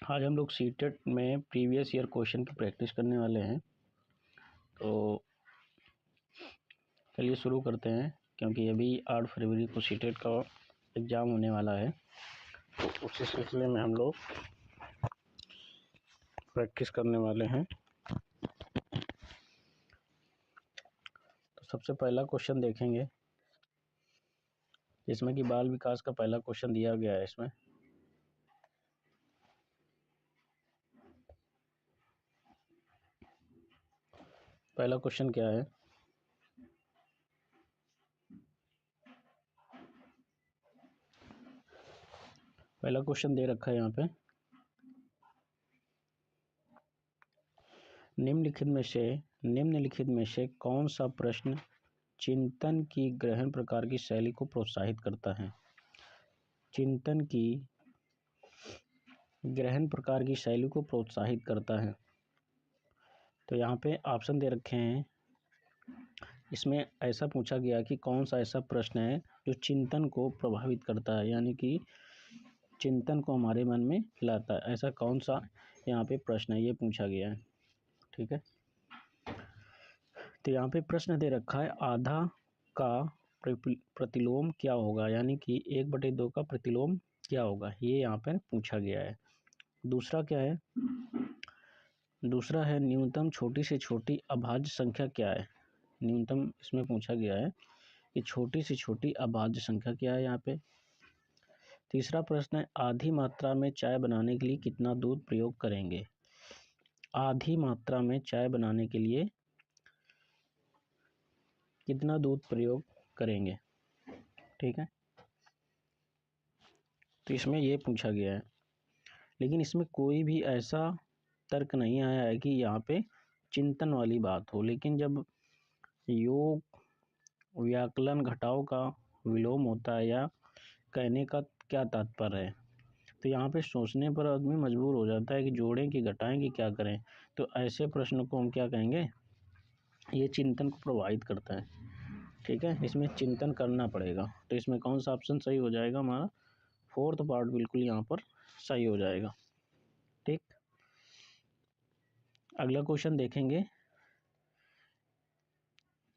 आज हम लोग सीटेट में प्रीवियस ईयर क्वेश्चन की प्रैक्टिस करने वाले हैं। तो चलिए शुरू करते हैं, क्योंकि अभी 8 फरवरी को सीटेट का एग्ज़ाम होने वाला है। तो उसी सिलसिले में हम लोग प्रैक्टिस करने वाले हैं। तो सबसे पहला क्वेश्चन देखेंगे, जिसमें कि बाल विकास का पहला क्वेश्चन दिया गया है। इसमें पहला क्वेश्चन क्या है? पहला क्वेश्चन दे रखा है यहाँ पे, निम्नलिखित में से कौन सा प्रश्न चिंतन की ग्रहण प्रकार की शैली को प्रोत्साहित करता है? चिंतन की ग्रहण प्रकार की शैली को प्रोत्साहित करता है। तो यहाँ पे ऑप्शन दे रखे हैं। इसमें ऐसा पूछा गया कि कौन सा ऐसा प्रश्न है जो चिंतन को प्रभावित करता है, यानी कि चिंतन को हमारे मन में लाता है। ऐसा कौन सा यहाँ पे प्रश्न है, ये पूछा गया है। ठीक है, तो यहाँ पे प्रश्न दे रखा है, आधा का प्रतिलोम क्या होगा, यानी कि 1/2 का प्रतिलोम क्या होगा, ये यहाँ पर पूछा गया है। दूसरा क्या है? दूसरा है न्यूनतम छोटी से छोटी अभाज्य संख्या क्या है। न्यूनतम इसमें पूछा गया है कि छोटी से छोटी अभाज्य संख्या क्या है यहाँ पे। तीसरा प्रश्न है, आधी मात्रा में चाय बनाने के लिए कितना दूध प्रयोग करेंगे। आधी मात्रा में चाय बनाने के लिए कितना दूध प्रयोग करेंगे। ठीक है, तो इसमें ये पूछा गया है, लेकिन इसमें कोई भी ऐसा तर्क नहीं आया है कि यहाँ पे चिंतन वाली बात हो। लेकिन जब योग व्याकलन घटाव का विलोम होता है, या कहने का क्या तात्पर्य है, तो यहाँ पे सोचने पर आदमी मजबूर हो जाता है कि जोड़ें कि घटाएं कि क्या करें। तो ऐसे प्रश्न को हम क्या कहेंगे, ये चिंतन को प्रभावित करता है। ठीक है, इसमें चिंतन करना पड़ेगा। तो इसमें कौन सा ऑप्शन सही हो जाएगा? हमारा 4th पार्ट बिल्कुल यहाँ पर सही हो जाएगा। ठीक, अगला क्वेश्चन देखेंगे।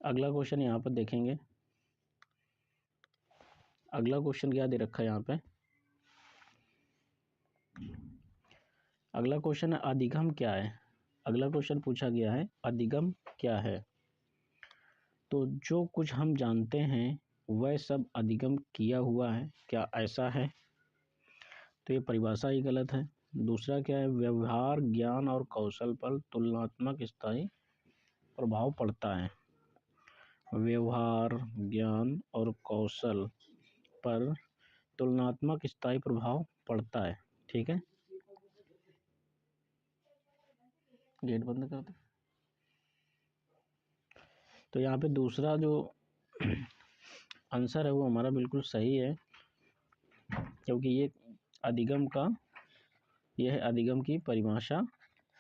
अगला क्वेश्चन यहाँ पर देखेंगे। अगला क्वेश्चन क्या दे रखा है यहाँ पे? अगला क्वेश्चन है, अधिगम क्या है। अगला क्वेश्चन पूछा गया है, अधिगम क्या है। तो जो कुछ हम जानते हैं वह सब अधिगम किया हुआ है, क्या ऐसा है? तो ये परिभाषा ही गलत है। दूसरा क्या है, व्यवहार ज्ञान और कौशल पर तुलनात्मक स्थायी प्रभाव पड़ता है। व्यवहार ज्ञान और कौशल पर तुलनात्मक स्थायी प्रभाव पड़ता है। ठीक है, गेट बंद कर दे। तो यहाँ पे दूसरा जो आंसर है वो हमारा बिल्कुल सही है, क्योंकि ये अधिगम की परिभाषा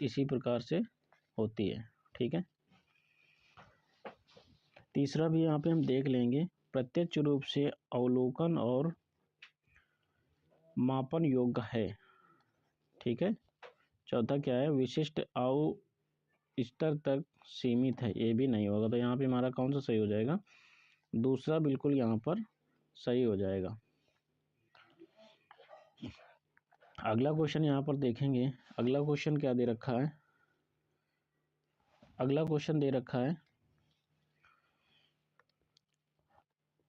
इसी प्रकार से होती है। ठीक है, तीसरा भी यहाँ पे हम देख लेंगे, प्रत्यक्ष रूप से अवलोकन और मापन योग्य है। ठीक है, चौथा क्या है, विशिष्ट आयु स्तर तक सीमित है, ये भी नहीं होगा। तो यहाँ पे हमारा कौन सा सही हो जाएगा? दूसरा बिल्कुल यहाँ पर सही हो जाएगा। अगला क्वेश्चन यहाँ पर देखेंगे। अगला क्वेश्चन क्या दे रखा है? अगला क्वेश्चन दे रखा है,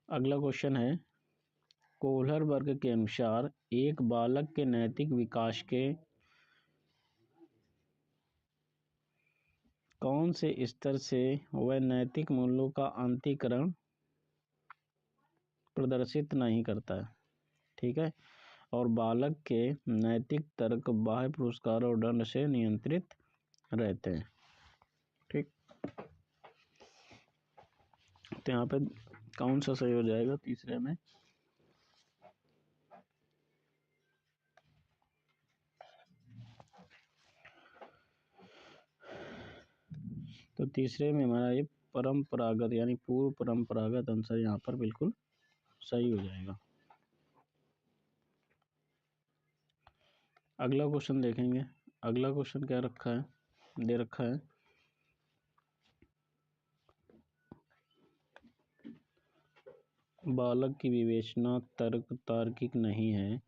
अगला क्वेश्चन है, कोहलर वर्ग के अनुसार एक बालक के नैतिक विकास के कौन से स्तर से वह नैतिक मूल्यों का अंतःकरण प्रदर्शित नहीं करता है। ठीक है, और बालक के नैतिक तर्क बाह्य पुरस्कार और दंड से नियंत्रित रहते हैं। ठीक, तो यहाँ पे कौन सा सही हो जाएगा तीसरे में? तो तीसरे में हमारा ये परंपरागत यानी पूर्व परंपरागत आंसर यहाँ पर बिल्कुल सही हो जाएगा। अगला क्वेश्चन देखेंगे। अगला क्वेश्चन क्या रखा है, दे रखा है बालक की विवेचना तर्क तार्किक नहीं है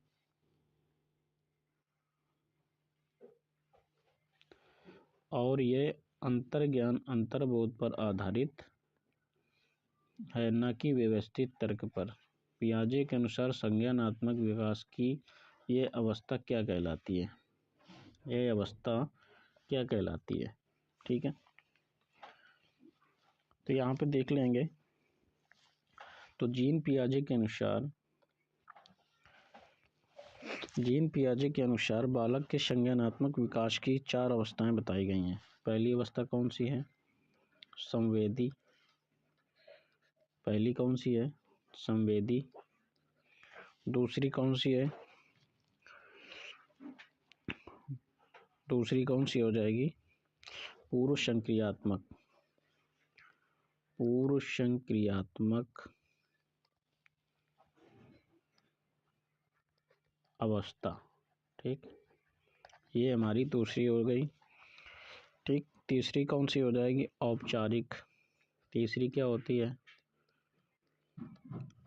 और ये अंतर्ज्ञान अंतर्बोध पर आधारित है, न कि व्यवस्थित तर्क पर। पियाजे के अनुसार संज्ञानात्मक विकास की ये अवस्था क्या कहलाती है, ये अवस्था क्या कहलाती है। ठीक है, तो यहाँ पे देख लेंगे। तो जीन पियाजे के अनुसार बालक के संज्ञानात्मक विकास की 4 अवस्थाएं बताई गई हैं। पहली अवस्था कौन सी है, संवेदी। पहली कौन सी है, संवेदी। दूसरी कौन सी है, दूसरी कौन सी हो जाएगी, पूर्व संक्रियात्मक। पूर्व संक्रियात्मक अवस्था। ठीक, ये हमारी दूसरी हो गई। ठीक, तीसरी कौन सी हो जाएगी, औपचारिक। तीसरी क्या होती है,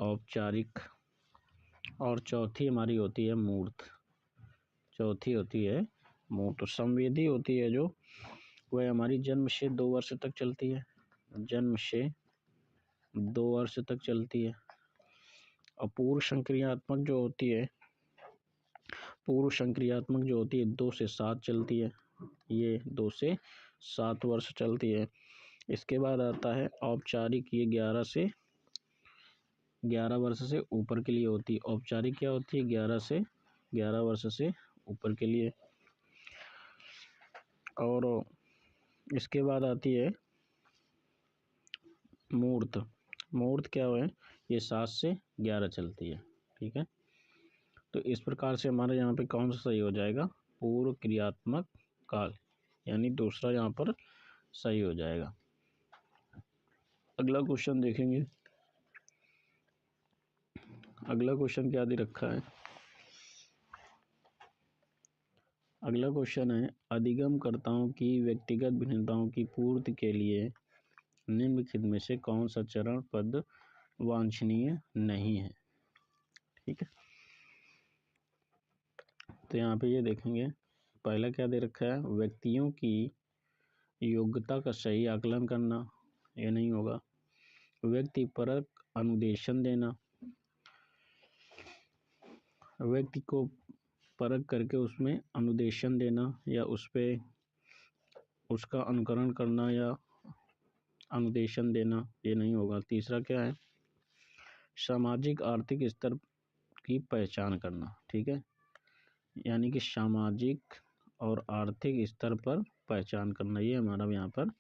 औपचारिक। और चौथी हमारी होती है मूर्त। चौथी होती है मूर्त। संवेदी होती है जो, वह हमारी जन्म से 2 वर्ष तक चलती है, जन्म से 2 वर्ष तक चलती है। और पूर्व संक्रियात्मक जो होती है, पूर्व संक्रियात्मक जो होती है 2 से 7 चलती है, ये 2 से 7 वर्ष चलती है। इसके बाद आता है औपचारिक, ये 11 वर्ष से ऊपर के लिए होती है। औपचारिक क्या होती है, 11 वर्ष से ऊपर के लिए। और इसके बाद आती है मूर्त। मूर्त क्या है, ये 7 से 11 चलती है। ठीक है, तो इस प्रकार से हमारे यहाँ पे कौन सा सही हो जाएगा, पूर्व क्रियात्मक काल, यानी दूसरा यहाँ पर सही हो जाएगा। अगला क्वेश्चन देखेंगे। अगला क्वेश्चन क्या दे रखा है, अगला क्वेश्चन है अधिगमकर्ताओं की व्यक्तिगत भिन्नताओं की पूर्ति के लिए निम्नलिखित में से कौन सा चरण पद वांछनीय नहीं है। ठीक है, तो यहाँ पे ये देखेंगे। पहला क्या दे रखा है, व्यक्तियों की योग्यता का सही आकलन करना, ये नहीं होगा। व्यक्तिपरक अनुदेशन देना, व्यक्ति को परख करके उसमें अनुदेशन देना या उस पे उसका अनुकरण करना या अनुदेशन देना, ये नहीं होगा। तीसरा क्या है, सामाजिक आर्थिक स्तर की पहचान करना। ठीक है, यानी कि सामाजिक और आर्थिक स्तर पर पहचान करना, ये हमारा यहाँ पर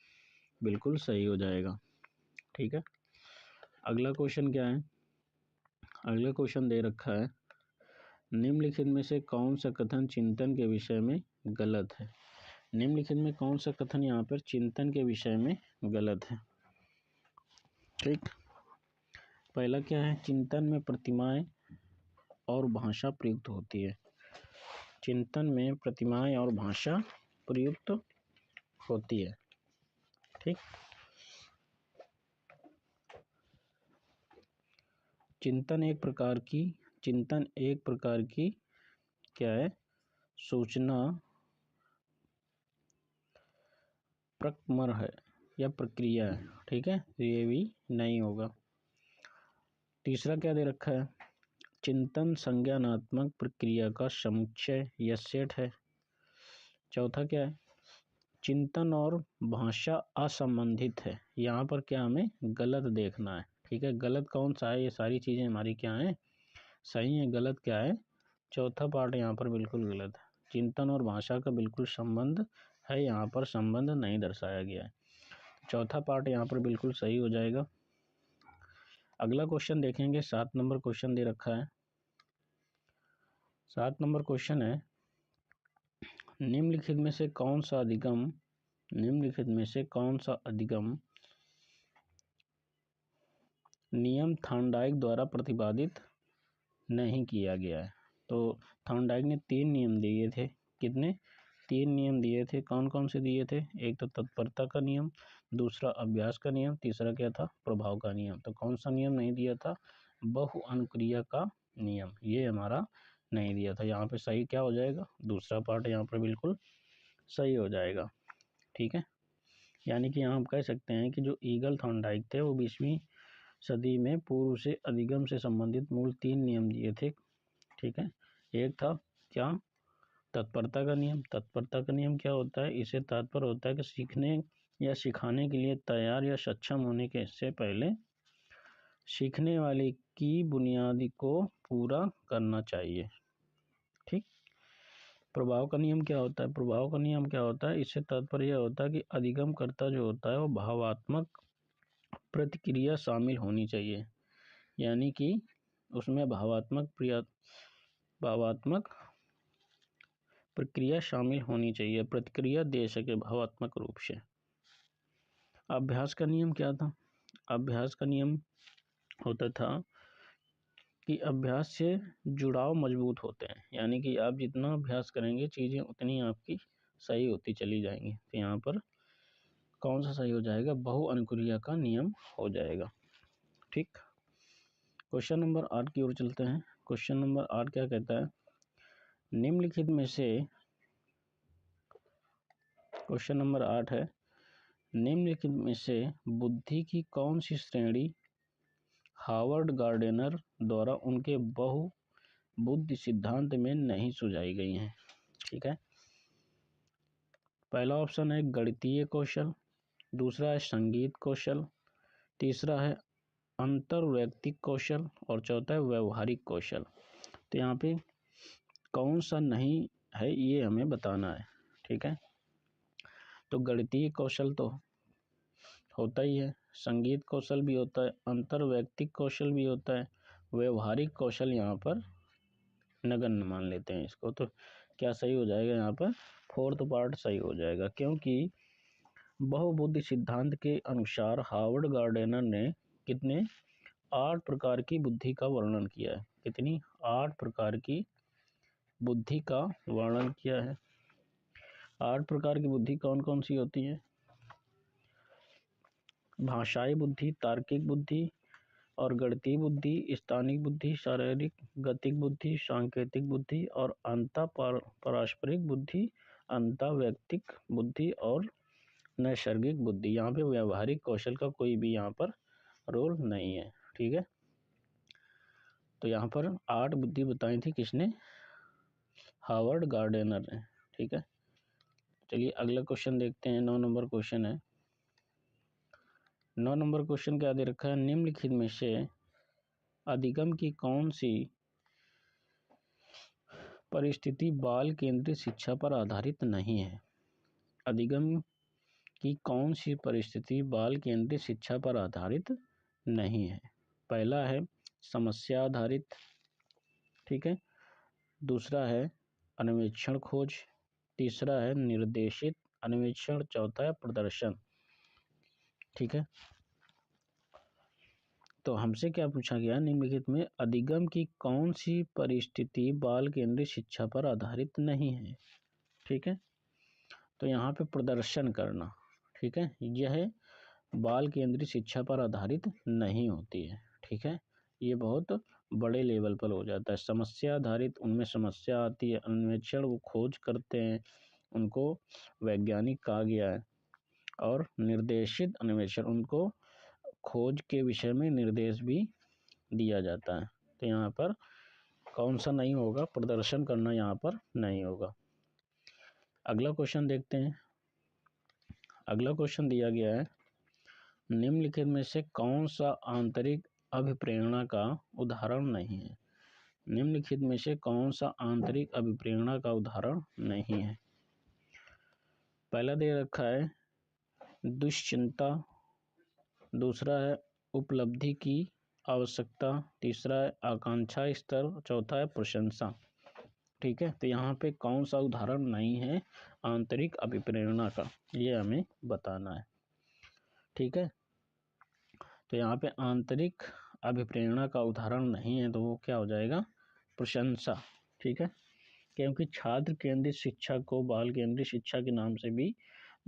बिल्कुल सही हो जाएगा। ठीक है, अगला क्वेश्चन क्या है, अगला क्वेश्चन दे रखा है निम्नलिखित में से कौन सा कथन चिंतन के विषय में गलत है। निम्नलिखित में कौन सा कथन यहाँ पर चिंतन के विषय में गलत है। ठीक, पहला क्या है, चिंतन में प्रतिमाएं और भाषा प्रयुक्त होती है। चिंतन में प्रतिमाएं और भाषा प्रयुक्त होती है। ठीक, चिंतन एक प्रकार की क्या है, सूचना प्रक्रम है या प्रक्रिया है। ठीक है, ये भी नहीं होगा। तीसरा क्या दे रखा है, चिंतन संज्ञानात्मक प्रक्रिया का समुच्चय या सेट है। चौथा क्या है, चिंतन और भाषा असंबंधित है। यहाँ पर क्या हमें गलत देखना है। ठीक है, गलत कौन सा है, ये सारी चीज़ें हमारी क्या हैं, सही है। गलत क्या है, चौथा पार्ट यहाँ पर बिल्कुल गलत है। चिंतन और भाषा का बिल्कुल संबंध है, यहाँ पर संबंध नहीं दर्शाया गया है। चौथा पार्ट यहाँ पर बिल्कुल सही हो जाएगा। अगला क्वेश्चन देखेंगे, 7 नंबर क्वेश्चन दे रखा है। 7 नंबर क्वेश्चन है निम्नलिखित में से कौन सा अधिगम नियम थॉर्नडाइक द्वारा प्रतिपादित नहीं किया गया है। तो थॉर्नडाइक ने 3 नियम दिए थे कितने 3 नियम दिए थे। कौन कौन से दिए थे? एक तो तत्परता का नियम, दूसरा अभ्यास का नियम, तीसरा क्या था? प्रभाव का नियम। तो कौन सा नियम नहीं दिया था? बहु अनुक्रिया का नियम, ये हमारा नहीं दिया था। यहाँ पे सही क्या हो जाएगा? दूसरा पार्ट यहाँ पर बिल्कुल सही हो जाएगा। ठीक है, यानी कि यहाँ हम कह सकते हैं कि जो ईगल थॉर्नडाइक थे वो 20वीं सदी में पूर्व से अधिगम से संबंधित मूल 3 नियम दिए थे। ठीक है, एक था क्या? तत्परता का नियम। तत्परता का नियम क्या होता है? इससे तात्पर्य होता है कि सीखने या सिखाने के लिए तैयार या सक्षम होने के से पहले सीखने वाले की बुनियादी को पूरा करना चाहिए। ठीक। प्रभाव का नियम क्या होता है? प्रभाव का नियम क्या होता है? इससे तात्पर्य यह होता है कि अधिगमकर्ता जो होता है वो भावात्मक प्रतिक्रिया शामिल होनी चाहिए, यानी कि उसमें भावात्मक प्रक्रिया शामिल होनी चाहिए, प्रतिक्रिया दे सके भावात्मक रूप से। अभ्यास का नियम क्या था? अभ्यास का नियम होता था कि अभ्यास से जुड़ाव मजबूत होते हैं, यानी कि आप जितना अभ्यास करेंगे चीज़ें उतनी आपकी सही होती चली जाएंगी। तो यहाँ पर कौन सा सही हो जाएगा? बहु अनुक्रिया का नियम हो जाएगा। ठीक, क्वेश्चन नंबर 8 की ओर चलते हैं। क्वेश्चन नंबर 8 क्या कहता है? निम्नलिखित में से, क्वेश्चन नंबर 8 है, निम्नलिखित में से बुद्धि की कौन सी श्रेणी हार्वर्ड गार्डेनर द्वारा उनके बहु बुद्धि सिद्धांत में नहीं सुझाई गई हैं? ठीक है, पहला ऑप्शन है गणितीय कौशल, दूसरा है संगीत कौशल, तीसरा है अंतर्वैयक्तिक कौशल और चौथा है व्यवहारिक कौशल। तो यहाँ पे कौन सा नहीं है ये हमें बताना है। ठीक है, तो गणितीय कौशल तो होता ही है, संगीत कौशल भी होता है, अंतर्वैयक्तिक कौशल भी होता है, व्यवहारिक कौशल यहाँ पर नगण्य मान लेते हैं इसको। तो क्या सही हो जाएगा? यहाँ पर फोर्थ पार्ट सही हो जाएगा, क्योंकि बहुबुद्धि सिद्धांत के अनुसार हार्वर्ड गार्डेनर ने कितने 8 प्रकार की बुद्धि का वर्णन किया है। कितनी? 8 प्रकार की बुद्धि का वर्णन किया है। 8 प्रकार की बुद्धि कौन कौन सी होती है? भाषाई बुद्धि, तार्किक बुद्धि और गणितीय बुद्धि, स्थानिक बुद्धि, शारीरिक गतिक बुद्धि, सांकेतिक बुद्धि और पारस्परिक बुद्धि, अंतर्वैयक्तिक बुद्धि और नैसर्गिक बुद्धि। यहाँ पे व्यवहारिक कौशल का कोई भी यहाँ पर रोल नहीं है। ठीक है, तो यहाँ पर 8 बुद्धि बताई थी किसने? हार्वर्ड गार्डेनर ने। ठीक है, चलिए अगला क्वेश्चन देखते हैं। 9 नंबर क्वेश्चन है। 9 नंबर क्वेश्चन क्या दे रखा है? निम्नलिखित में से अधिगम की कौन सी परिस्थिति बाल केंद्रित शिक्षा पर आधारित नहीं है? अधिगम की कौन सी परिस्थिति बाल केंद्रित शिक्षा पर आधारित नहीं है? पहला है समस्या आधारित, ठीक है, दूसरा है अन्वेषण खोज, तीसरा है निर्देशित अन्वेषण, चौथा है प्रदर्शन। ठीक है, तो हमसे क्या पूछा गया? निम्नलिखित में अधिगम की कौन सी परिस्थिति बाल केंद्रित शिक्षा पर आधारित नहीं है? ठीक है, तो यहाँ पे प्रदर्शन करना, ठीक है, यह बाल केंद्रित शिक्षा पर आधारित नहीं होती है। ठीक है, ये बहुत बड़े लेवल पर हो जाता है। समस्या आधारित, उनमें समस्या आती है, अन्वेषण वो खोज करते हैं, उनको वैज्ञानिक कहा गया है, और निर्देशित अन्वेषण, उनको खोज के विषय में निर्देश भी दिया जाता है। तो यहाँ पर कौन सा नहीं होगा? प्रदर्शन करना यहाँ पर नहीं होगा। अगला क्वेश्चन देखते हैं। अगला क्वेश्चन दिया गया है, निम्नलिखित में से कौन सा आंतरिक अभिप्रेरणा का उदाहरण नहीं है? निम्नलिखित में से कौन सा आंतरिक अभिप्रेरणा का उदाहरण नहीं है? पहला दे रखा है दुश्चिंता, दूसरा है उपलब्धि की आवश्यकता, तीसरा है आकांक्षा स्तर, चौथा है प्रशंसा। ठीक है, तो यहाँ पे कौन सा उदाहरण नहीं है आंतरिक अभिप्रेरणा का, ये हमें बताना है। ठीक है, तो यहाँ पे आंतरिक अभिप्रेरणा का उदाहरण नहीं है, तो वो क्या हो जाएगा? प्रशंसा। ठीक है, क्योंकि छात्र केंद्रित शिक्षा को बाल केंद्रित शिक्षा के नाम से भी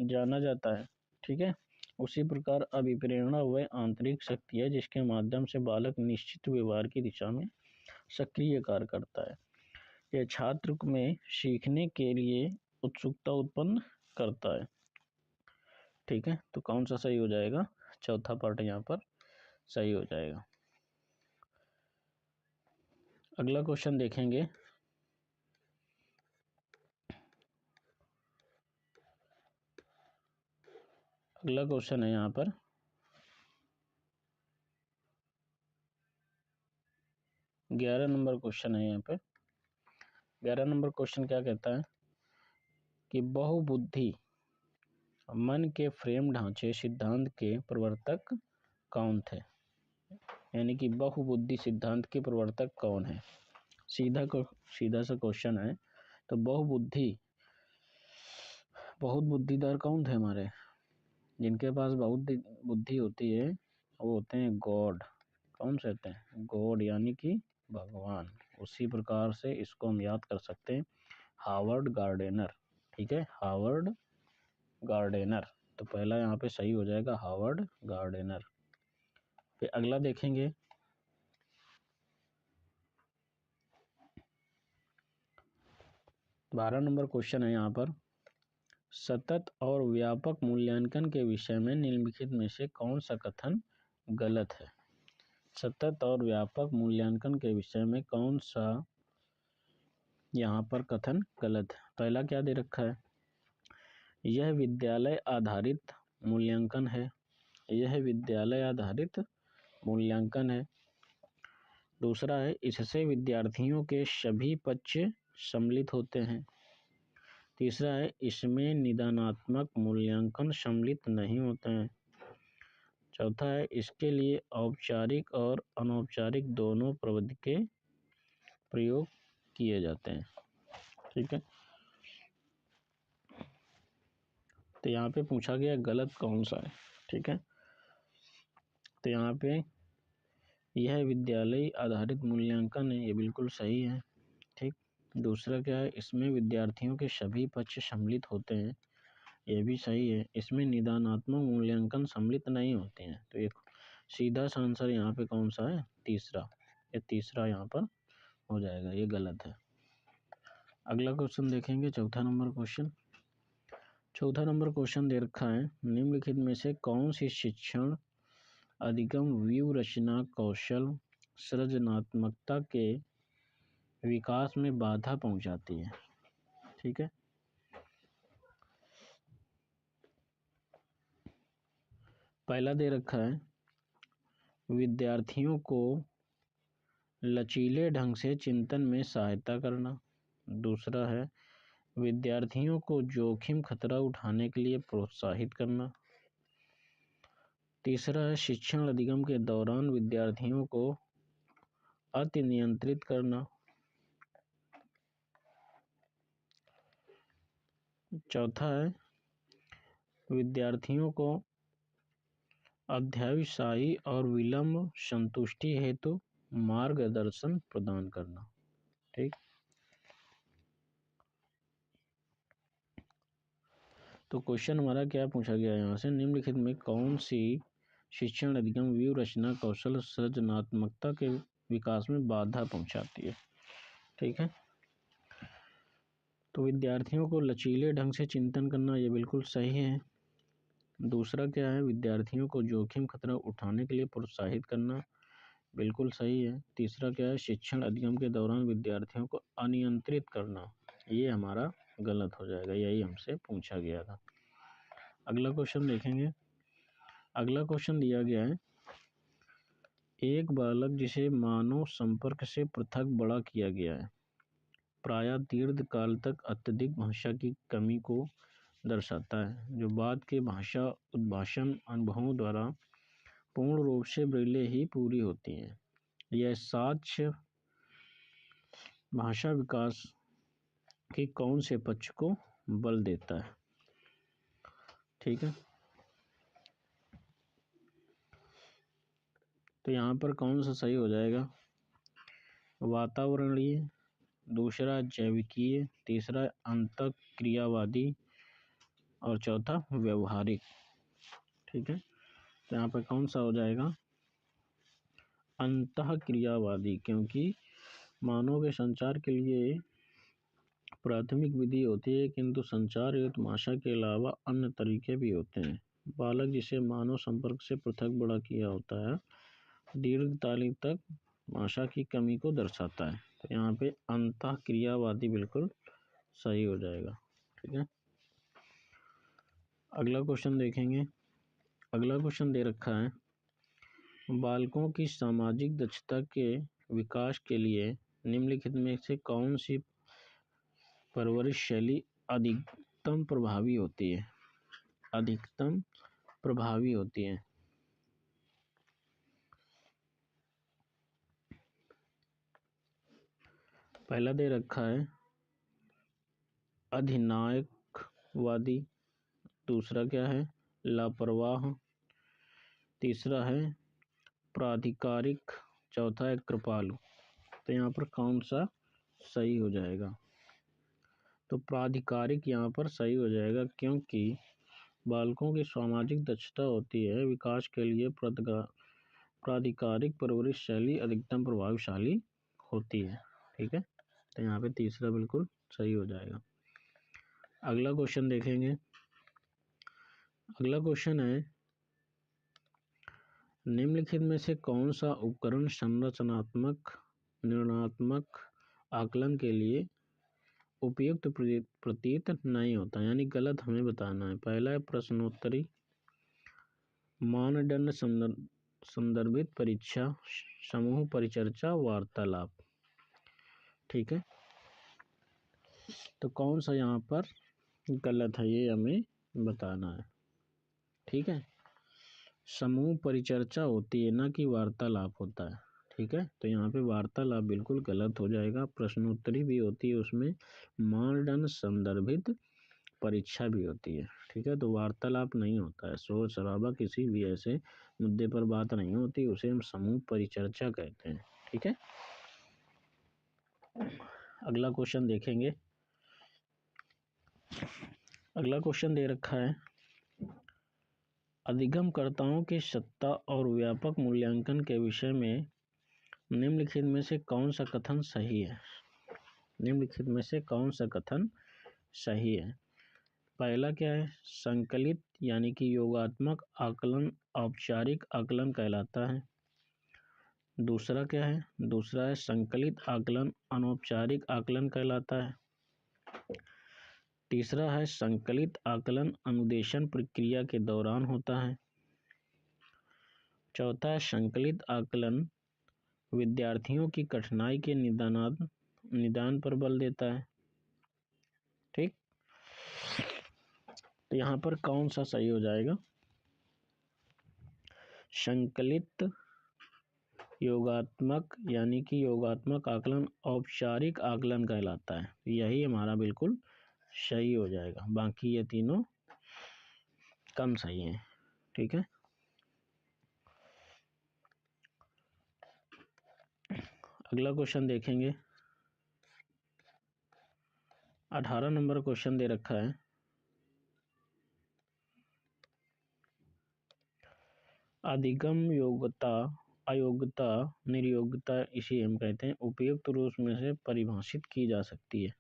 जाना जाता है। ठीक है। उसी प्रकार अभिप्रेरणा वह आंतरिक शक्ति है जिसके माध्यम से बालक निश्चित व्यवहार की दिशा में सक्रिय कार्य करता है। यह छात्र में सीखने के लिए उत्सुकता उत्पन्न करता है। ठीक है, तो कौन सा सही हो जाएगा? चौथा पार्ट यहाँ पर सही हो जाएगा। अगला क्वेश्चन देखेंगे। अगला क्वेश्चन है यहाँ पर 11 नंबर क्वेश्चन है। यहाँ पे 11 नंबर क्वेश्चन क्या कहता है कि बहुबुद्धि मन के फ्रेम ढांचे सिद्धांत के प्रवर्तक कौन थे? यानी कि बहुबुद्धि सिद्धांत के प्रवर्तक कौन है? सीधा सा क्वेश्चन है। तो बहुत बुद्धिदार कौन थे हमारे? जिनके पास बहुत बुद्धि होती है वो होते हैं गॉड। कौन से होते हैं? गॉड, यानी कि भगवान। उसी प्रकार से इसको हम याद कर सकते हैं, हावर्ड गार्डेनर। ठीक है, हावर्ड गार्डेनर। तो पहला यहाँ पे सही हो जाएगा, हावर्ड गार्डेनर। फिर अगला देखेंगे। बारह नंबर क्वेश्चन है यहाँ पर, सतत और व्यापक मूल्यांकन के विषय में निम्नलिखित में से कौन सा कथन गलत है? सतत और व्यापक मूल्यांकन के विषय में कौन सा यहाँ पर कथन गलत है? पहला क्या दे रखा है? यह विद्यालय आधारित मूल्यांकन है। यह विद्यालय आधारित मूल्यांकन है। दूसरा है, इससे विद्यार्थियों के सभी पक्ष सम्मिलित होते हैं। तीसरा है, इसमें निदानात्मक मूल्यांकन सम्मिलित नहीं होते हैं। चौथा है, इसके लिए औपचारिक और अनौपचारिक दोनों प्रविधि के प्रयोग किए जाते हैं। ठीक है, तो यहाँ पे पूछा गया गलत कौन सा है। ठीक है, तो यहाँ पे यह विद्यालय आधारित मूल्यांकन है, ये बिल्कुल सही है। ठीक, दूसरा क्या है, इसमें विद्यार्थियों के सभी पक्ष सम्मिलित होते हैं, ये भी सही है। इसमें निदानात्मक मूल्यांकन सम्मिलित नहीं होते हैं। तो एक सीधा सा आंसर यहाँ पे कौन सा है? तीसरा। ये तीसरा यहाँ पर हो जाएगा, ये गलत है। अगला क्वेश्चन देखेंगे, चौथा नंबर क्वेश्चन। चौथा नंबर क्वेश्चन दे रखा है, निम्नलिखित में से कौन सी शिक्षण अधिगम व्यू रचना कौशल सृजनात्मकता के विकास में बाधा पहुंचाती है? ठीक है, पहला दे रखा है, विद्यार्थियों को लचीले ढंग से चिंतन में सहायता करना। दूसरा है, विद्यार्थियों को जोखिम खतरा उठाने के लिए प्रोत्साहित करना। तीसरा है, शिक्षण अधिगम के दौरान विद्यार्थियों को अति नियंत्रित करना। चौथा है, विद्यार्थियों को अध्यावसायी और विलंब संतुष्टि हेतु मार्गदर्शन प्रदान करना। ठीक, तो क्वेश्चन हमारा क्या पूछा गया है यहाँ से, निम्नलिखित में कौन सी शिक्षण अधिगम व्यू रचना कौशल सृजनात्मकता के विकास में बाधा पहुंचाती है? ठीक है, तो विद्यार्थियों को लचीले ढंग से चिंतन करना, ये बिल्कुल सही है। दूसरा क्या है, विद्यार्थियों को जोखिम खतरा उठाने के लिए प्रोत्साहित करना, बिल्कुल सही है। तीसरा क्या है, शिक्षण अधिगम के दौरान विद्यार्थियों को अनियंत्रित करना, ये हमारा गलत हो जाएगा, यही हमसे पूछा गया था। अगला क्वेश्चन देखेंगे। अगला क्वेश्चन दिया गया है, एक बालक जिसे मानव संपर्क से पृथक बड़ा किया गया है प्रायः दीर्घ काल तक अत्यधिक भाषा की कमी को दर्शाता है, जो बाद के भाषा उद्भाषण अनुभवों द्वारा पूर्ण रूप से ब्रेले ही पूरी होती हैं। यह साक्ष्य भाषा विकास के कौन से पक्ष को बल देता है? ठीक है, तो यहाँ पर कौन सा सही हो जाएगा? वातावरणीय, दूसरा जैविकीय, तीसरा अंतःक्रियावादी और चौथा व्यवहारिक। ठीक है, तो यहाँ पर कौन सा हो जाएगा? अंतःक्रियावादी, क्योंकि मानव के संचार के लिए प्राथमिक विधि होती है, किंतु संचार हेतु भाषा के अलावा अन्य तरीके भी होते हैं। बालक जिसे मानव संपर्क से पृथक बड़ा किया होता है दीर्घकालिक तक भाषा की कमी को दर्शाता है। तो यहाँ पे अंतःक्रियावादी बिल्कुल सही हो जाएगा। ठीक है, अगला क्वेश्चन देखेंगे। अगला क्वेश्चन दे रखा है, बालकों की सामाजिक दक्षता के विकास के लिए निम्नलिखित में से कौन सी परवरिश शैली अधिकतम प्रभावी होती है? अधिकतम प्रभावी होती है। पहला दे रखा है अधिनायकवादी, दूसरा क्या है? लापरवाह, तीसरा है प्राधिकारिक, चौथा है कृपालु। तो यहाँ पर कौन सा सही हो जाएगा? तो प्राधिकारिक यहाँ पर सही हो जाएगा, क्योंकि बालकों की सामाजिक दक्षता होती है विकास के लिए प्राधिकारिक परवरिश शैली अधिकतम प्रभावशाली होती है। ठीक है, तो यहाँ पे तीसरा बिल्कुल सही हो जाएगा। अगला क्वेश्चन देखेंगे। अगला क्वेश्चन है, निम्नलिखित में से कौन सा उपकरण संरचनात्मक निर्णयात्मक आकलन के लिए उपयुक्त प्रतीत नहीं होता, यानी गलत हमें बताना है। पहला है प्रश्नोत्तरी, मानदंड संदर्भित परीक्षा, समूह परिचर्चा, वार्तालाप। ठीक है, तो कौन सा यहाँ पर गलत है ये हमें बताना है। ठीक है, समूह परिचर्चा होती है, ना कि वार्तालाप होता है। ठीक है, तो यहाँ पे वार्तालाप बिल्कुल गलत हो जाएगा। प्रश्नोत्तरी भी होती है, उसमें मानदंड संदर्भित परीक्षा भी होती है। ठीक है, तो वार्तालाप नहीं होता है, शोर शराबा किसी भी ऐसे मुद्दे पर बात नहीं होती, उसे हम समूह परिचर्चा कहते हैं। ठीक है, अगला क्वेश्चन देखेंगे। अगला क्वेश्चन दे रखा है, अधिगमकर्ताओं की सत्ता और व्यापक मूल्यांकन के विषय में निम्नलिखित में से कौन सा कथन सही है? निम्नलिखित में से कौन सा कथन सही है? पहला क्या है? संकलित यानी कि योगात्मक आकलन औपचारिक आकलन कहलाता है। दूसरा क्या है? दूसरा है संकलित आकलन अनौपचारिक आकलन कहलाता है। तीसरा है संकलित आकलन अनुदेशन प्रक्रिया के दौरान होता है। चौथा है संकलित आकलन विद्यार्थियों की कठिनाई के निदान पर बल देता है। ठीक, तो यहाँ पर कौन सा सही हो जाएगा? संकलित योगात्मक यानी कि योगात्मक आकलन औपचारिक आकलन कहलाता है, यही हमारा बिल्कुल सही हो जाएगा। बाकी ये तीनों कम सही हैं। ठीक है, अगला क्वेश्चन देखेंगे। 18 नंबर क्वेश्चन दे रखा है, अधिगम योग्यता अयोग्यता निर्योग्यता इसे हम कहते हैं उपयुक्त रूप में से परिभाषित की जा सकती है।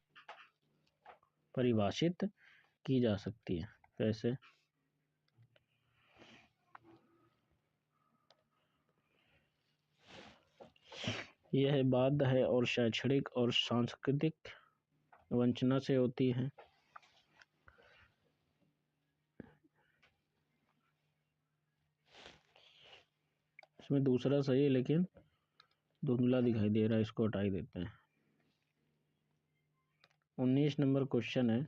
परिभाषित की जा सकती है कैसे? यह बाध्य है और शैक्षणिक और सांस्कृतिक वंचना से होती है। इसमें दूसरा सही है, लेकिन धुंधला दिखाई दे रहा है, इसको हटा ही देते हैं। 19 नंबर क्वेश्चन है,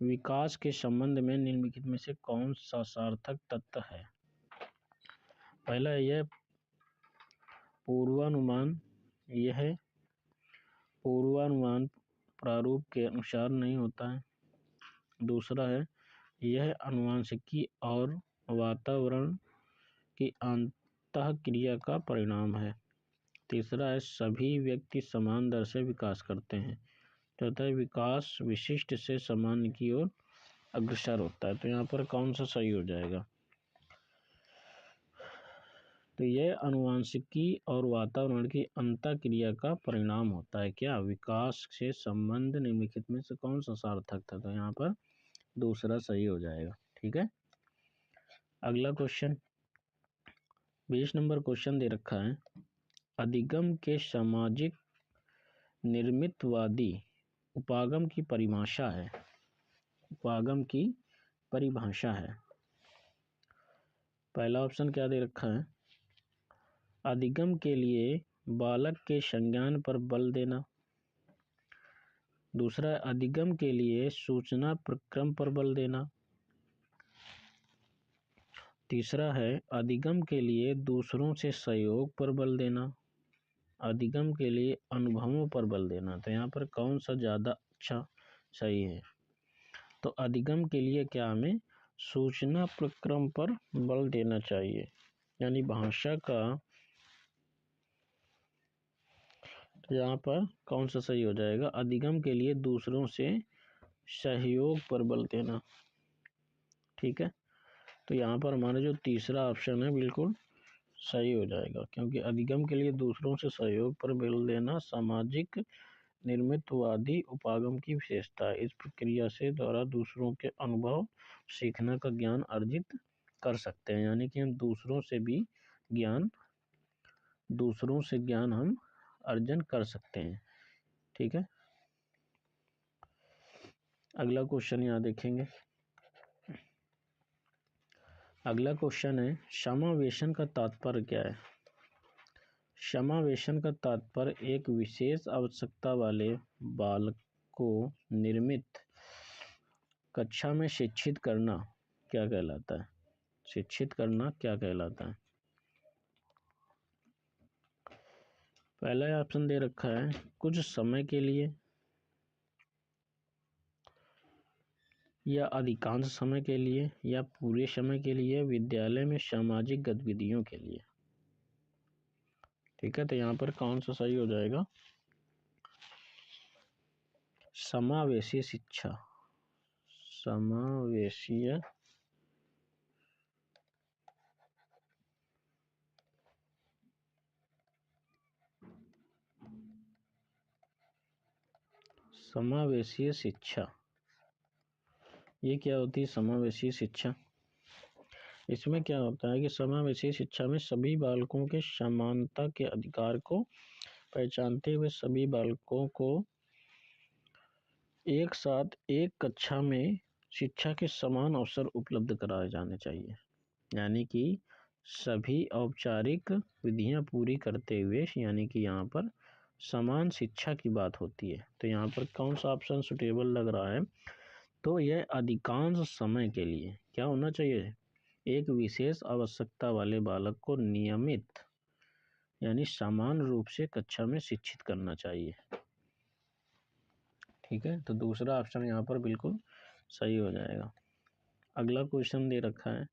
विकास के संबंध में निम्नलिखित में से कौन सा सार्थक तत्व है? पहला यह पूर्वानुमान, यह पूर्वानुमान प्रारूप के अनुसार नहीं होता है। दूसरा है यह आनुवंशिकी और वातावरण की अंतःक्रिया का परिणाम है। तीसरा है सभी व्यक्ति समान दर से विकास करते हैं। चौथा है विकास विशिष्ट से सामान्य की ओर अग्रसर होता है। तो यहाँ पर कौन सा सही हो जाएगा? तो यह अनुवांशिकी और वातावरण की अंतःक्रिया का परिणाम होता है। क्या? विकास से संबंध निम्नलिखित में से कौन सा सार्थक था? तो यहाँ पर दूसरा सही हो जाएगा। ठीक है, अगला क्वेश्चन 20 नंबर क्वेश्चन दे रखा है, अधिगम के सामाजिक निर्मितवादी उपागम की परिभाषा है। उपागम की परिभाषा है। पहला ऑप्शन क्या दे रखा है? अधिगम के लिए बालक के संज्ञान पर बल देना। दूसरा, अधिगम के लिए सूचना प्रक्रम पर बल देना। तीसरा है अधिगम के लिए दूसरों से सहयोग पर बल देना। अधिगम के लिए अनुभवों पर बल देना। तो यहाँ पर कौन सा ज़्यादा अच्छा सही है? तो अधिगम के लिए क्या हमें सूचना प्रक्रम पर बल देना चाहिए, यानी भाषा का। तो यहाँ पर कौन सा सही हो जाएगा? अधिगम के लिए दूसरों से सहयोग पर बल देना। ठीक है, तो यहाँ पर हमारा जो तीसरा ऑप्शन है बिल्कुल सही हो जाएगा, क्योंकि अधिगम के लिए दूसरों से सहयोग पर बल देना सामाजिक निर्मितवादी उपागम की विशेषता है। इस प्रक्रिया से द्वारा दूसरों के अनुभव सीखने का ज्ञान अर्जित कर सकते हैं, यानी कि हम दूसरों से ज्ञान हम अर्जन कर सकते हैं। ठीक है, अगला क्वेश्चन यहाँ देखेंगे। अगला क्वेश्चन है, समावेशन का तात्पर्य क्या है? समावेशन का तात्पर्य एक विशेष आवश्यकता वाले बालक को निर्मित कक्षा में शिक्षित करना क्या कहलाता है? शिक्षित करना क्या कहलाता है? पहला ऑप्शन दे रखा है कुछ समय के लिए, या अधिकांश समय के लिए, या पूरे समय के लिए, विद्यालय में सामाजिक गतिविधियों के लिए। ठीक है, तो यहाँ पर कौन सा सही हो जाएगा? समावेशी शिक्षा। समावेशीय समावेशीय शिक्षा, ये क्या होती है समावेशी शिक्षा? इसमें क्या होता है कि समावेशी शिक्षा में सभी बालकों के समानता के अधिकार को पहचानते हुए सभी बालकों को एक साथ एक कक्षा में शिक्षा के समान अवसर उपलब्ध कराए जाने चाहिए, यानी कि सभी औपचारिक विधियां पूरी करते हुए, यानी कि यहाँ पर समान शिक्षा की बात होती है। तो यहाँ पर कौन सा ऑप्शन सुटेबल लग रहा है? तो यह अधिकांश समय के लिए क्या होना चाहिए? एक विशेष आवश्यकता वाले बालक को नियमित यानी समान रूप से कक्षा में शिक्षित करना चाहिए। ठीक है, तो दूसरा ऑप्शन यहाँ पर बिल्कुल सही हो जाएगा। अगला क्वेश्चन दे रखा है,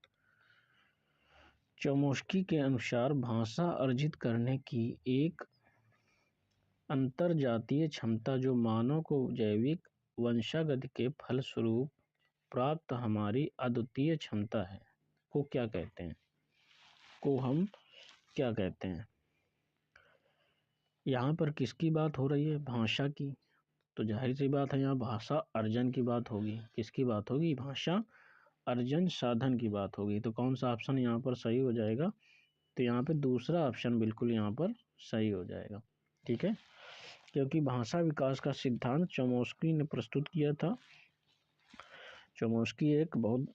चोमस्की के अनुसार भाषा अर्जित करने की एक अंतरजातीय क्षमता जो मानव को जैविक वंशागत के फलस्वरूप प्राप्त हमारी अद्वितीय क्षमता है को क्या कहते हैं? को हम क्या कहते हैं? यहाँ पर किसकी बात हो रही है? भाषा की। तो जाहिर सी बात है यहाँ भाषा अर्जन की बात होगी। किसकी बात होगी? भाषा अर्जन साधन की बात होगी। तो कौन सा ऑप्शन यहाँ पर सही हो जाएगा? तो यहाँ पे दूसरा ऑप्शन बिल्कुल यहाँ पर सही हो जाएगा। ठीक है, क्योंकि भाषा विकास का सिद्धांत चोमस्की ने प्रस्तुत किया था। चोमस्की एक बहुत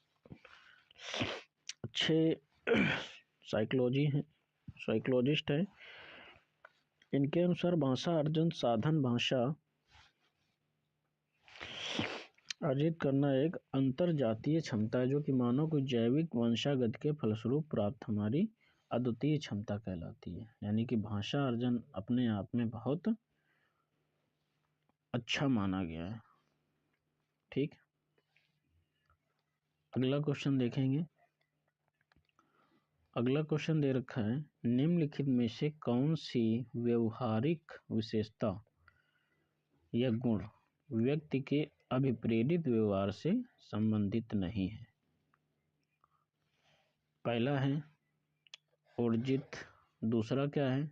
अच्छे साइकोलॉजिस्ट है। इनके अनुसार भाषा अर्जन साधन भाषा अर्जित करना एक अंतरजातीय क्षमता है जो कि मानव को जैविक वंशागत के फलस्वरूप प्राप्त हमारी अद्वितीय क्षमता कहलाती है, यानी कि भाषा अर्जन अपने आप में बहुत अच्छा माना गया है। ठीक, अगला क्वेश्चन देखेंगे। अगला क्वेश्चन दे रखा है, निम्नलिखित में से कौन सी व्यवहारिक विशेषता या गुण व्यक्ति के अभिप्रेरित व्यवहार से संबंधित नहीं है। पहला है उर्जित, दूसरा क्या है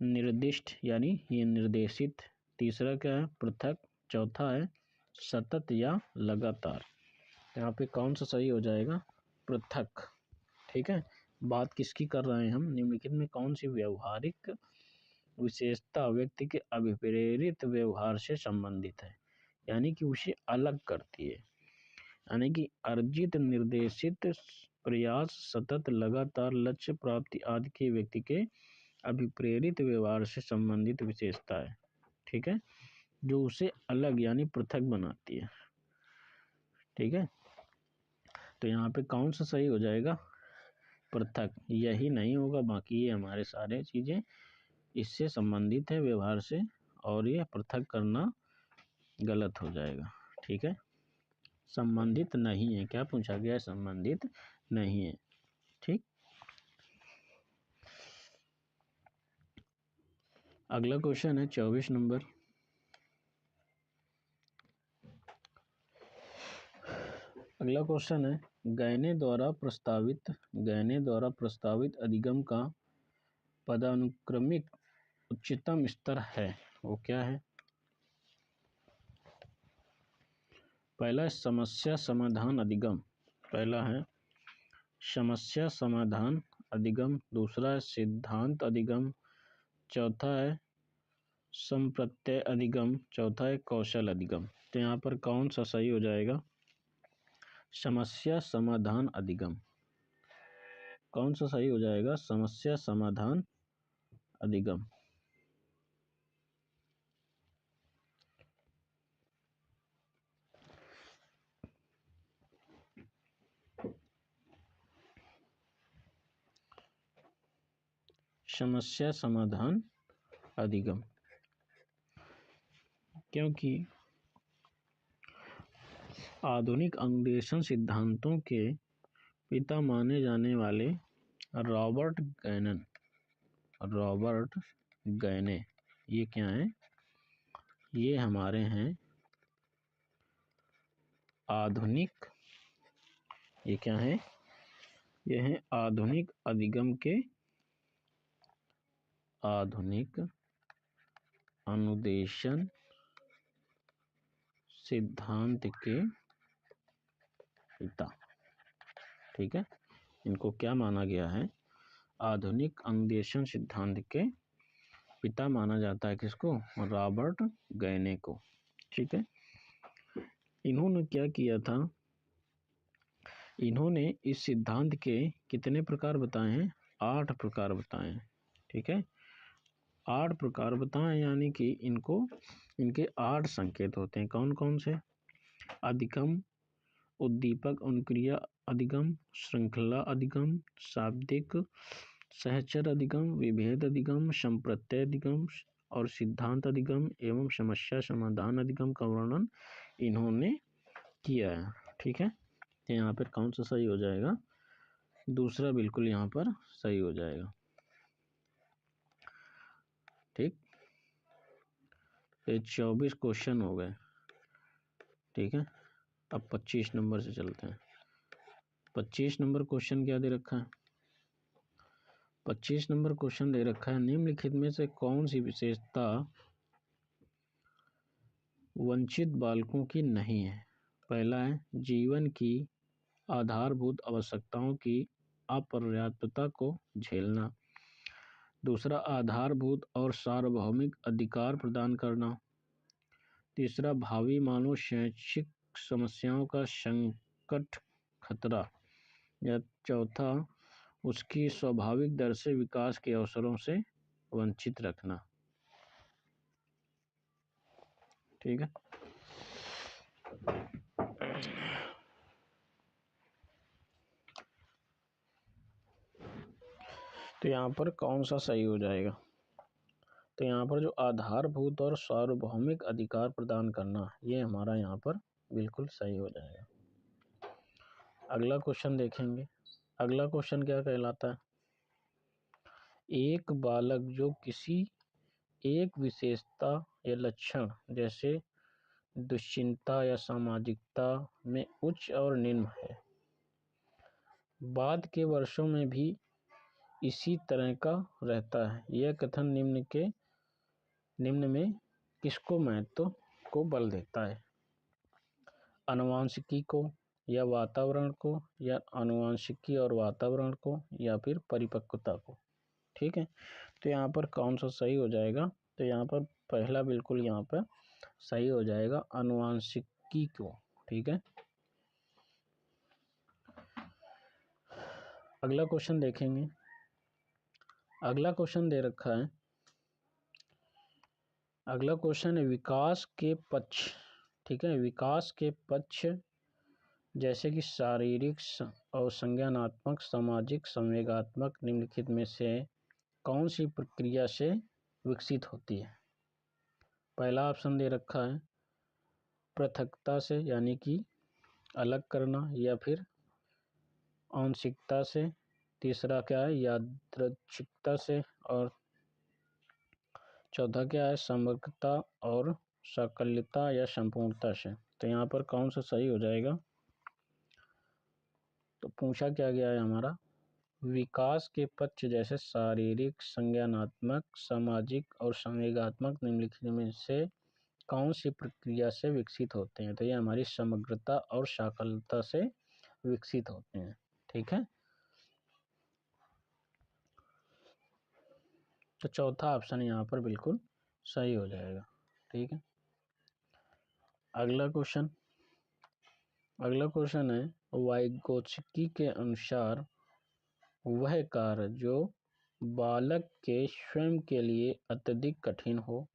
निर्दिष्ट यानी ये निर्देशित, तीसरा क्या है पृथक, चौथा है सतत या लगातार। यहाँ पे कौन सा सही हो जाएगा, पृथक। ठीक है, बात किसकी कर रहे हैं हम, निम्नलिखित में कौन सी व्यवहारिक विशेषता व्यक्ति के अभिप्रेरित व्यवहार से संबंधित है, यानी कि उसे अलग करती है। यानी कि अर्जित, निर्देशित, प्रयास, सतत, लगातार, लक्ष्य प्राप्ति आदि के व्यक्ति के अभिप्रेरित व्यवहार से संबंधित विशेषता है। ठीक है, जो उसे अलग यानी पृथक बनाती है। ठीक है, तो यहाँ पे कौन सा सही हो जाएगा, पृथक। यही नहीं होगा, बाकी ये हमारे सारे चीजें इससे संबंधित है व्यवहार से, और ये पृथक करना गलत हो जाएगा। ठीक है, संबंधित नहीं है, क्या पूछा गया है, संबंधित नहीं है। ठीक, अगला क्वेश्चन है 24 नंबर। अगला क्वेश्चन है, गैने द्वारा प्रस्तावित अधिगम का पदानुक्रमिक उच्चतम स्तर है, वो क्या है। पहला समस्या समाधान अधिगम, पहला है समस्या समाधान अधिगम, दूसरा है सिद्धांत अधिगम, चौथा है संप्रत्यय अधिगम, चौथा है कौशल अधिगम। तो यहाँ पर कौन सा सही हो जाएगा, समस्या समाधान अधिगम। कौन सा सही हो जाएगा, समस्या समाधान अधिगम। समस्या समाधान अधिगम, क्योंकि आधुनिक अन्वेषण सिद्धांतों के पिता माने जाने वाले रॉबर्ट गैने ये क्या है, ये हमारे हैं आधुनिक, ये क्या है, ये हैं आधुनिक अधिगम के, आधुनिक अनुदेशन सिद्धांत के पिता। ठीक है, इनको क्या माना गया है, आधुनिक अनुदेशन सिद्धांत के पिता माना जाता है, किसको, रॉबर्ट गैने को। ठीक है, इन्होंने क्या किया था, इन्होंने इस सिद्धांत के कितने प्रकार बताए हैं, 8 प्रकार बताए हैं। ठीक है, 8 प्रकार बताएं, यानी कि इनके 8 संकेत होते हैं। कौन कौन से, अधिगम, उद्दीपक अनुक्रिया अधिगम, श्रृंखला अधिगम, शाब्दिक सहचर अधिगम, विभेद अधिगम, संप्रत्यय अधिगम और सिद्धांत अधिगम एवं समस्या समाधान अधिगम का वर्णन इन्होंने किया है। ठीक है, तो यहाँ पर कौन सा सही हो जाएगा, दूसरा बिल्कुल यहाँ पर सही हो जाएगा। ठीक, ये 24 क्वेश्चन हो गए। ठीक है, अब 25 नंबर से चलते हैं। 25 नंबर क्वेश्चन क्या दे रखा है, 25 नंबर क्वेश्चन दे रखा है, निम्नलिखित में से कौन सी विशेषता वंचित बालकों की नहीं है। पहला है जीवन की आधारभूत आवश्यकताओं की अपर्याप्तता को झेलना, दूसरा आधारभूत और सार्वभौमिक अधिकार प्रदान करना, तीसरा भावी मानव शैक्षिक समस्याओं का संकट खतरा, या चौथा उसकी स्वाभाविक दर से विकास के अवसरों से वंचित रखना। ठीक है, तो यहाँ पर कौन सा सही हो जाएगा, तो यहाँ पर जो आधारभूत और सार्वभौमिक अधिकार प्रदान करना, ये हमारा यहाँ पर बिल्कुल सही हो जाएगा। अगला क्वेश्चन देखेंगे। अगला क्वेश्चन क्या कहलाता है? एक बालक जो किसी एक विशेषता या लक्षण जैसे दुश्चिंता या सामाजिकता में उच्च और निम्न है, बाद के वर्षों में भी इसी तरह का रहता है, यह कथन निम्न में किसको महत्व को बल देता है? आनुवंशिकी को या वातावरण को, या आनुवंशिकी और वातावरण को, या फिर परिपक्वता को। ठीक है, तो यहाँ पर कौन सा सही हो जाएगा? तो यहाँ पर पहला बिल्कुल यहाँ पर सही हो जाएगा, आनुवंशिकी को। ठीक है, अगला क्वेश्चन देखेंगे। अगला क्वेश्चन दे रखा है, अगला क्वेश्चन है विकास के पक्ष। ठीक है, विकास के पक्ष जैसे कि शारीरिक और संज्ञानात्मक, सामाजिक, संवेगात्मक निम्नलिखित में से कौन सी प्रक्रिया से विकसित होती है? पहला ऑप्शन दे रखा है पृथकता से, यानी कि अलग करना, या फिर आंशिकता से, तीसरा क्या है यादृच्छिकता से, और चौथा क्या है समग्रता और साकल्यता या संपूर्णता से। तो यहाँ पर कौन सा सही हो जाएगा? तो पूछा क्या गया है हमारा, विकास के पक्ष जैसे शारीरिक, संज्ञानात्मक, सामाजिक और संवेगात्मक निम्नलिखित में से कौन सी प्रक्रिया से विकसित होते हैं? तो ये हमारी समग्रता और साकल्यता से विकसित होते हैं। ठीक है, तो चौथा ऑप्शन यहाँ पर बिल्कुल सही हो जाएगा। ठीक है, अगला क्वेश्चन है वाइगोत्स्की के अनुसार वह कार्य जो बालक के स्वयं के लिए अत्यधिक कठिन हो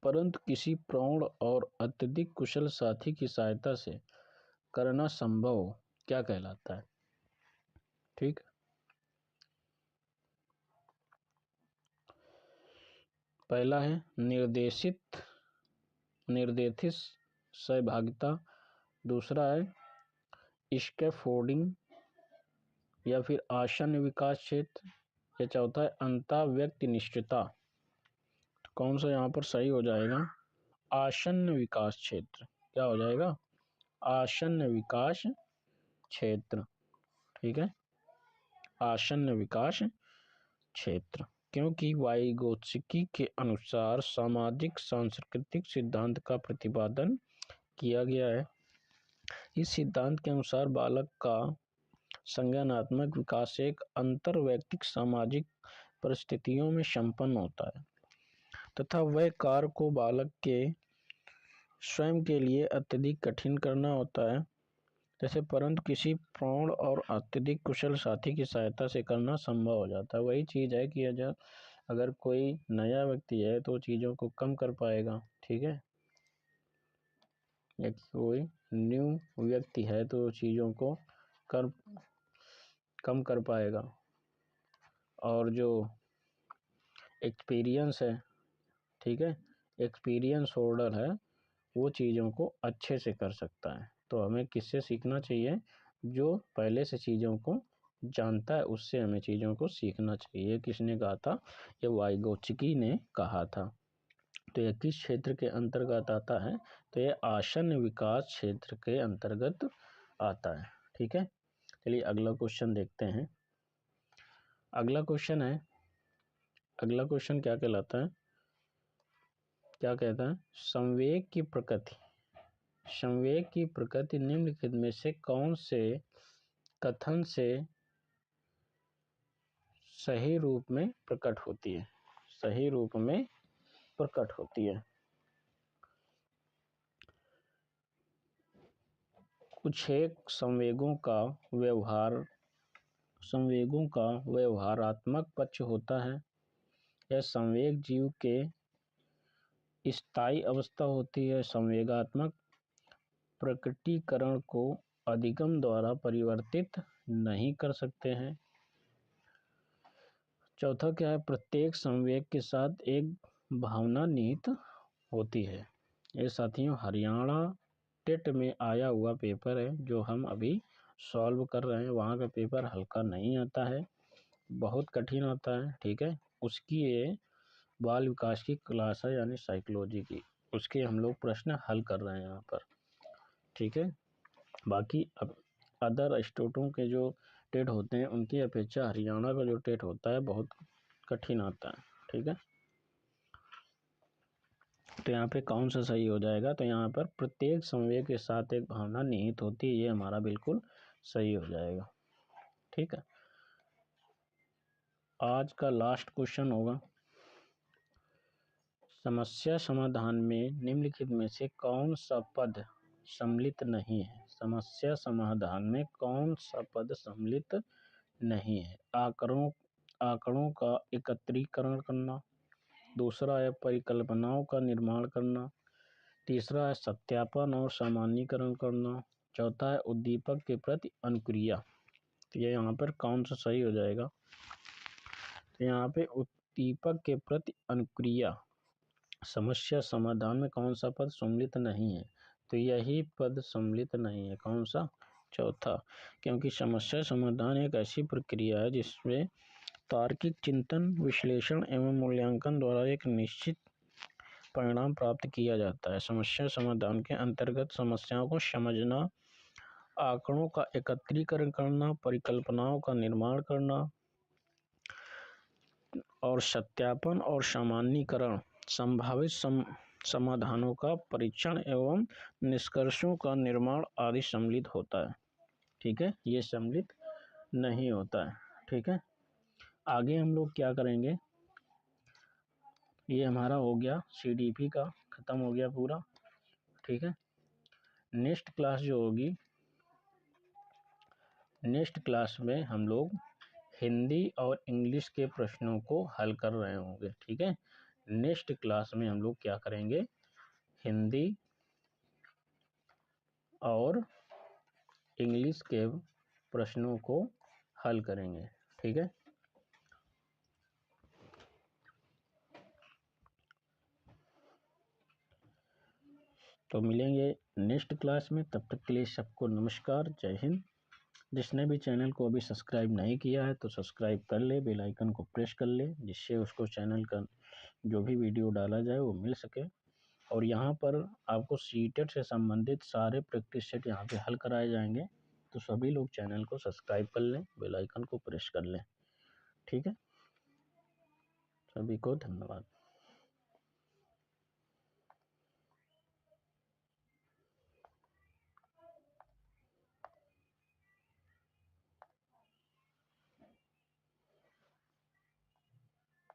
परंतु किसी प्रौढ़ और अत्यधिक कुशल साथी की सहायता से करना संभव हो, क्या कहलाता है? ठीक, पहला है निर्देशित सहभागिता, दूसरा है स्कैफोल्डिंग, या फिर आसन्न विकास क्षेत्र, या चौथा है अंतः व्यक्ति निष्ठता। तो कौन सा यहाँ पर सही हो जाएगा? आसन्न विकास क्षेत्र। क्या हो जाएगा? आसन्न विकास क्षेत्र। ठीक है, आसन्न विकास क्षेत्र, क्योंकि वाइगोत्स्की के अनुसार सामाजिक सांस्कृतिक सिद्धांत का प्रतिपादन किया गया है। इस सिद्धांत के अनुसार बालक का संज्ञानात्मक विकास एक अंतर्वैयक्तिक सामाजिक परिस्थितियों में संपन्न होता है तथा वह कार्य को बालक के स्वयं के लिए अत्यधिक कठिन करना होता है, जैसे परंतु किसी प्रौढ़ और अत्यधिक कुशल साथी की सहायता से करना संभव हो जाता है। वही चीज़ है कि अगर कोई नया व्यक्ति है तो चीज़ों को कम कर पाएगा। ठीक है, या कोई न्यू व्यक्ति है तो चीज़ों को कम कर पाएगा, और जो एक्सपीरियंस है, ठीक है, एक्सपीरियंस होल्डर है, वो चीज़ों को अच्छे से कर सकता है। तो हमें किससे सीखना चाहिए? जो पहले से चीज़ों को जानता है, उससे हमें चीज़ों को सीखना चाहिए। किसने कहा था? ये वाइगोत्स्की ने कहा था। तो यह किस क्षेत्र के अंतर्गत आता है? तो यह आसन्न विकास क्षेत्र के अंतर्गत आता है। ठीक है, चलिए अगला क्वेश्चन देखते हैं। अगला क्वेश्चन क्या कहलाता है? क्या कहता है? संवेग की प्रकृति। संवेग की प्रकृति निम्नलिखित में से कौन से कथन से सही रूप में प्रकट होती है? सही रूप में प्रकट होती है। कुछ एक संवेगों का व्यवहारात्मक पक्ष होता है। यह संवेग जीव के स्थायी अवस्था होती है। संवेगात्मक प्रकटीकरण को अधिगम द्वारा परिवर्तित नहीं कर सकते हैं। चौथा क्या है? प्रत्येक संवेग के साथ एक भावना निहित होती है। ये साथियों हरियाणा टेट में आया हुआ पेपर है जो हम अभी सॉल्व कर रहे हैं। वहाँ का पेपर हल्का नहीं आता है, बहुत कठिन आता है। ठीक है, उसकी ये बाल विकास की क्लास है यानी साइकोलॉजी की, उसके हम लोग प्रश्न हल कर रहे हैं यहाँ पर। ठीक है, बाकी अब अदर स्टेटों के जो टेट होते हैं उनकी अपेक्षा हरियाणा का जो टेट होता है बहुत कठिन आता है। ठीक है, तो यहाँ पे कौन सा सही हो जाएगा, तो यहाँ पर प्रत्येक संवेग के साथ एक भावना निहित होती है, ये हमारा बिल्कुल सही हो जाएगा। ठीक है, आज का लास्ट क्वेश्चन होगा, समस्या समाधान में निम्नलिखित में से कौन सा पद सम्मिलित नहीं है। समस्या समाधान में कौन सा पद सम्मिलित नहीं है। आंकड़ों का एकत्रीकरण करना, दूसरा है परिकल्पनाओं का निर्माण करना, तीसरा है सत्यापन और सामान्यीकरण करना, चौथा है उद्दीपक के प्रति अनुक्रिया। तो ये यहाँ पर कौन सा सही हो जाएगा, तो यहाँ पे उद्दीपक के प्रति अनुक्रिया समस्या समाधान में कौन सा पद सम्मिलित नहीं है, तो यही पद सम्मिलित नहीं है। कौन सा, चौथा, क्योंकि समस्या समाधान एक ऐसी प्रक्रिया है जिसमें तार्किक चिंतन, विश्लेषण एवं मूल्यांकन द्वारा एक निश्चित परिणाम प्राप्त किया जाता है। समस्या समाधान के अंतर्गत समस्याओं को समझना, आंकड़ों का एकत्रीकरण करना, परिकल्पनाओं का निर्माण करना और सत्यापन और सामान्यीकरण, संभावित समाधानों का परीक्षण एवं निष्कर्षों का निर्माण आदि सम्मिलित होता है। ठीक है, ये सम्मिलित नहीं होता है। ठीक है, आगे हम लोग क्या करेंगे, ये हमारा हो गया CDP का, ख़त्म हो गया पूरा। ठीक है, नेक्स्ट क्लास जो होगी, नेक्स्ट क्लास में हम लोग हिंदी और इंग्लिश के प्रश्नों को हल कर रहे होंगे। ठीक है, नेक्स्ट क्लास में हम लोग क्या करेंगे, हिंदी और इंग्लिश के प्रश्नों को हल करेंगे। ठीक है, तो मिलेंगे नेक्स्ट क्लास में, तब तक के लिए सबको नमस्कार, जय हिंद। जिसने भी चैनल को अभी सब्सक्राइब नहीं किया है तो सब्सक्राइब कर ले, बेल आइकन को प्रेस कर ले, जिससे उसको चैनल का जो भी वीडियो डाला जाए वो मिल सके। और यहाँ पर आपको सीटेट से संबंधित सारे प्रैक्टिस सेट यहाँ पे हल कराए जाएंगे, तो सभी लोग चैनल को सब्सक्राइब कर लें, बेल आइकन को प्रेस कर लें। ठीक है, सभी को धन्यवाद।